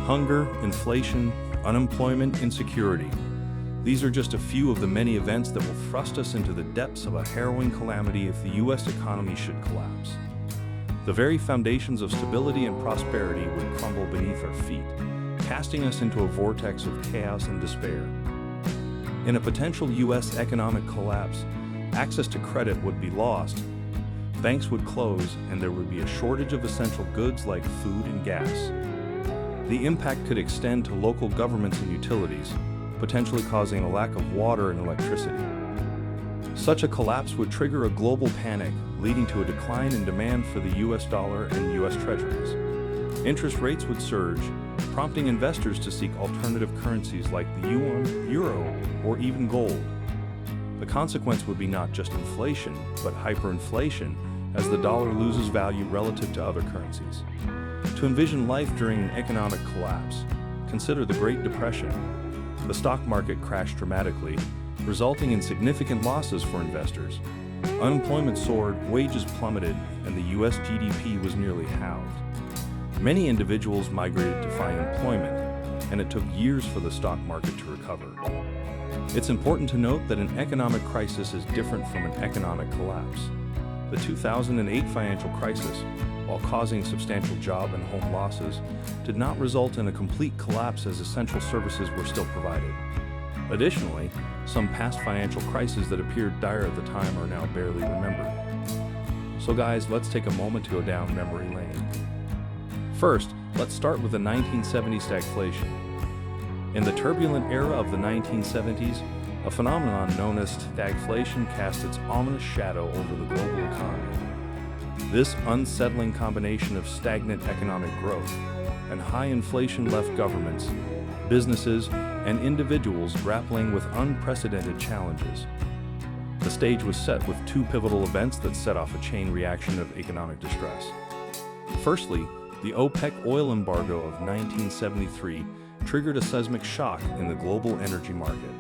Hunger, inflation, unemployment, insecurity. These are just a few of the many events that will thrust us into the depths of a harrowing calamity if the U.S. economy should collapse. The very foundations of stability and prosperity would crumble beneath our feet, casting us into a vortex of chaos and despair. In a potential U.S. economic collapse, access to credit would be lost, banks would close, and there would be a shortage of essential goods like food and gas. The impact could extend to local governments and utilities, potentially causing a lack of water and electricity. Such a collapse would trigger a global panic, leading to a decline in demand for the U.S. dollar and U.S. treasuries. Interest rates would surge, prompting investors to seek alternative currencies like the yuan, euro, or even gold. The consequence would be not just inflation, but hyperinflation, as the dollar loses value relative to other currencies. To envision life during an economic collapse, consider the Great Depression. The stock market crashed dramatically, resulting in significant losses for investors. Unemployment soared, wages plummeted, and the U.S. GDP was nearly halved. Many individuals migrated to find employment, and it took years for the stock market to recover. It's important to note that an economic crisis is different from an economic collapse. The 2008 financial crisis, while causing substantial job and home losses, did not result in a complete collapse as essential services were still provided. Additionally, some past financial crises that appeared dire at the time are now barely remembered. So guys, let's take a moment to go down memory lane. First, let's start with the 1970s stagflation. In the turbulent era of the 1970s, a phenomenon known as stagflation cast its ominous shadow over the global economy. This unsettling combination of stagnant economic growth and high inflation left governments, businesses, and individuals grappling with unprecedented challenges. The stage was set with two pivotal events that set off a chain reaction of economic distress. Firstly, the OPEC oil embargo of 1973 triggered a seismic shock in the global energy market.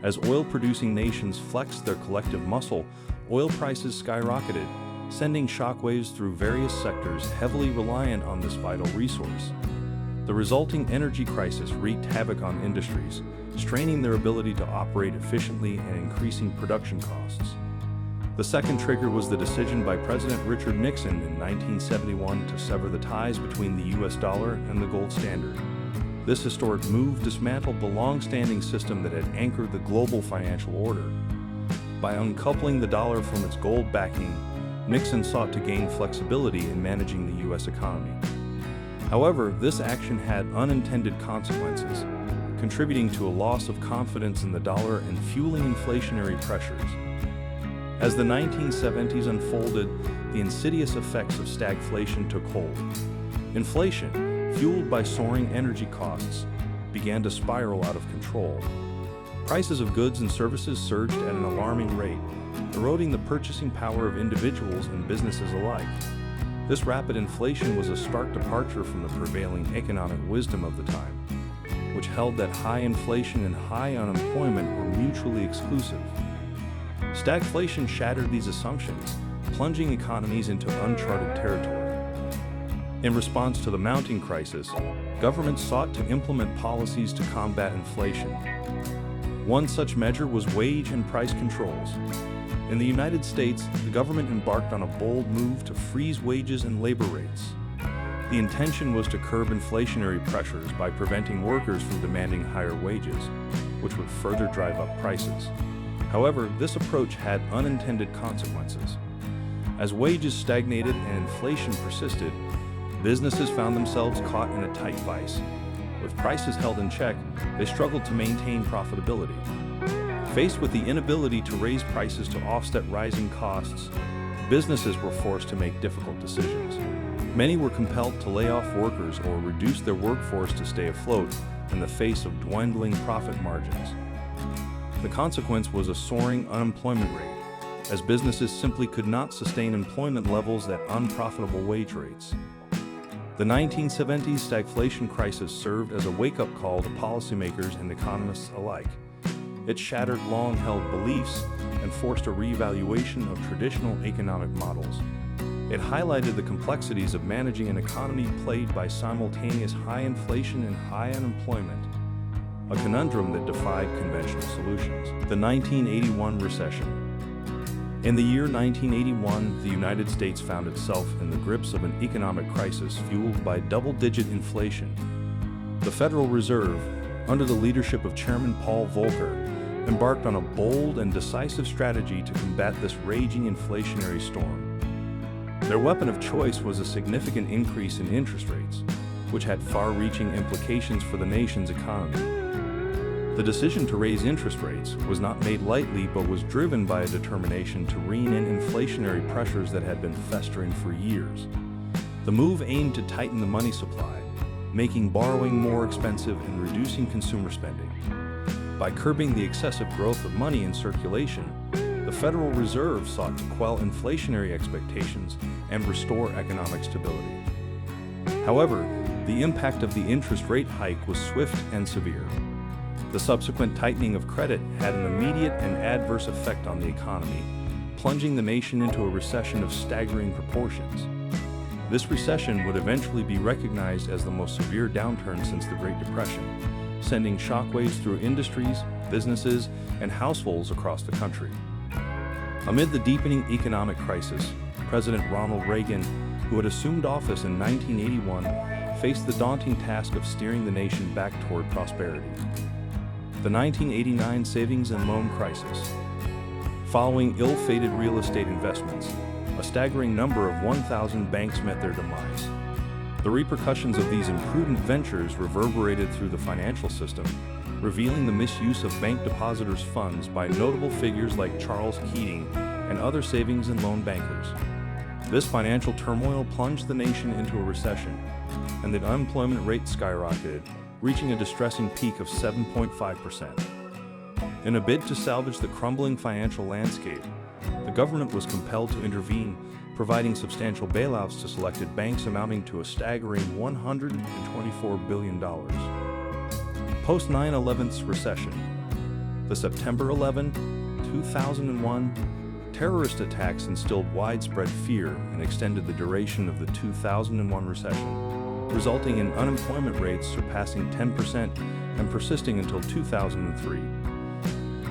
As oil-producing nations flexed their collective muscle, oil prices skyrocketed, sending shockwaves through various sectors heavily reliant on this vital resource. The resulting energy crisis wreaked havoc on industries, straining their ability to operate efficiently and increasing production costs. The second trigger was the decision by President Richard Nixon in 1971 to sever the ties between the U.S. dollar and the gold standard. This historic move dismantled the long-standing system that had anchored the global financial order. By uncoupling the dollar from its gold backing, Nixon sought to gain flexibility in managing the U.S. economy. However, this action had unintended consequences, contributing to a loss of confidence in the dollar and fueling inflationary pressures. As the 1970s unfolded, the insidious effects of stagflation took hold. Inflation, fueled by soaring energy costs, began to spiral out of control. Prices of goods and services surged at an alarming rate, eroding the purchasing power of individuals and businesses alike. This rapid inflation was a stark departure from the prevailing economic wisdom of the time, which held that high inflation and high unemployment were mutually exclusive. Stagflation shattered these assumptions, plunging economies into uncharted territory. In response to the mounting crisis, governments sought to implement policies to combat inflation. One such measure was wage and price controls. In the United States, the government embarked on a bold move to freeze wages and labor rates. The intention was to curb inflationary pressures by preventing workers from demanding higher wages, which would further drive up prices. However, this approach had unintended consequences. As wages stagnated and inflation persisted, businesses found themselves caught in a tight vice. With prices held in check, they struggled to maintain profitability. Faced with the inability to raise prices to offset rising costs, businesses were forced to make difficult decisions. Many were compelled to lay off workers or reduce their workforce to stay afloat in the face of dwindling profit margins. The consequence was a soaring unemployment rate, as businesses simply could not sustain employment levels at unprofitable wage rates. The 1970s stagflation crisis served as a wake-up call to policymakers and economists alike. It shattered long-held beliefs and forced a reevaluation of traditional economic models. It highlighted the complexities of managing an economy plagued by simultaneous high inflation and high unemployment, a conundrum that defied conventional solutions. The 1981 recession. In the year 1981, the United States found itself in the grips of an economic crisis fueled by double-digit inflation. The Federal Reserve, under the leadership of Chairman Paul Volcker, embarked on a bold and decisive strategy to combat this raging inflationary storm. Their weapon of choice was a significant increase in interest rates, which had far-reaching implications for the nation's economy. The decision to raise interest rates was not made lightly but was driven by a determination to rein in inflationary pressures that had been festering for years. The move aimed to tighten the money supply, making borrowing more expensive and reducing consumer spending. By curbing the excessive growth of money in circulation, the Federal Reserve sought to quell inflationary expectations and restore economic stability. However, the impact of the interest rate hike was swift and severe. The subsequent tightening of credit had an immediate and adverse effect on the economy, plunging the nation into a recession of staggering proportions. This recession would eventually be recognized as the most severe downturn since the Great Depression, sending shockwaves through industries, businesses, and households across the country. Amid the deepening economic crisis, President Ronald Reagan, who had assumed office in 1981, faced the daunting task of steering the nation back toward prosperity. The 1989 savings and loan crisis. Following ill-fated real estate investments, a staggering number of 1,000 banks met their demise. The repercussions of these imprudent ventures reverberated through the financial system, revealing the misuse of bank depositors' funds by notable figures like Charles Keating and other savings and loan bankers. This financial turmoil plunged the nation into a recession, and the unemployment rate skyrocketed, reaching a distressing peak of 7.5%. In a bid to salvage the crumbling financial landscape, the government was compelled to intervene, providing substantial bailouts to selected banks amounting to a staggering $124 billion. Post-9/11's recession. The September 11, 2001 terrorist attacks instilled widespread fear and extended the duration of the 2001 recession, resulting in unemployment rates surpassing 10% and persisting until 2003.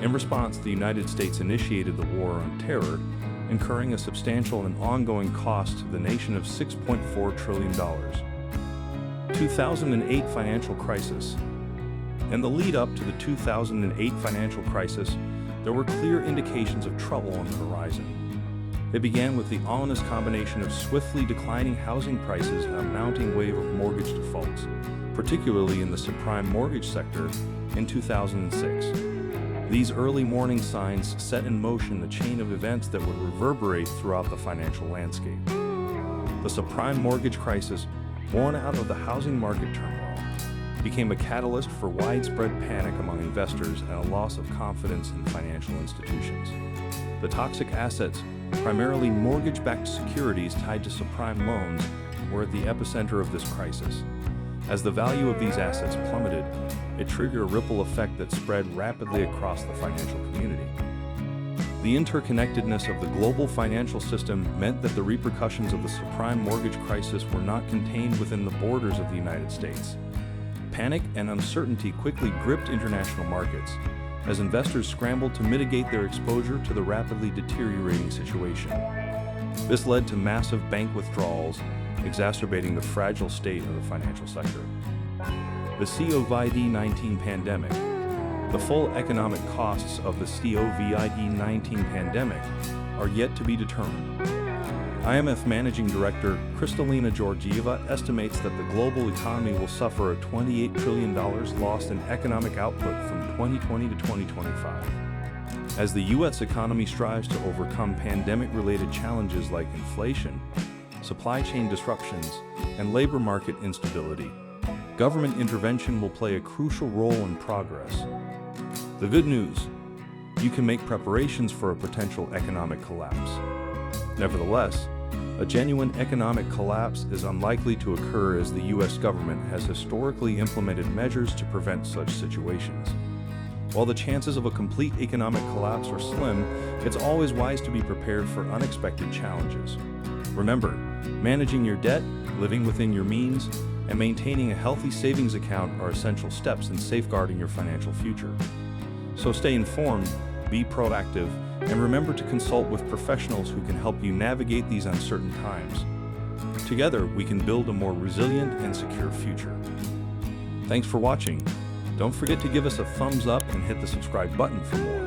In response, the United States initiated the War on Terror, incurring a substantial and ongoing cost to the nation of $6.4 trillion. 2008 financial crisis. In the lead-up to the 2008 financial crisis, there were clear indications of trouble on the horizon. It began with the ominous combination of swiftly declining housing prices and a mounting wave of mortgage defaults, particularly in the subprime mortgage sector in 2006. These early warning signs set in motion a chain of events that would reverberate throughout the financial landscape. The subprime mortgage crisis, born out of the housing market turmoil, became a catalyst for widespread panic among investors and a loss of confidence in financial institutions. The toxic assets, primarily mortgage-backed securities tied to subprime loans, were at the epicenter of this crisis. As the value of these assets plummeted, it triggered a ripple effect that spread rapidly across the financial community. The interconnectedness of the global financial system meant that the repercussions of the subprime mortgage crisis were not contained within the borders of the United States. Panic and uncertainty quickly gripped international markets as investors scrambled to mitigate their exposure to the rapidly deteriorating situation. This led to massive bank withdrawals, exacerbating the fragile state of the financial sector. The COVID-19 pandemic. The full economic costs of the COVID-19 pandemic are yet to be determined. IMF Managing Director Kristalina Georgieva estimates that the global economy will suffer a $28 trillion loss in economic output from 2020 to 2025. As the U.S. economy strives to overcome pandemic-related challenges like inflation, supply chain disruptions, and labor market instability, government intervention will play a crucial role in progress. The good news: you can make preparations for a potential economic collapse. Nevertheless, a genuine economic collapse is unlikely to occur as the U.S. government has historically implemented measures to prevent such situations. While the chances of a complete economic collapse are slim, it's always wise to be prepared for unexpected challenges. Remember, managing your debt, living within your means, and maintaining a healthy savings account are essential steps in safeguarding your financial future. So stay informed, be proactive, and remember to consult with professionals who can help you navigate these uncertain times. Together, we can build a more resilient and secure future. Thanks for watching. Don't forget to give us a thumbs up and hit the subscribe button for more.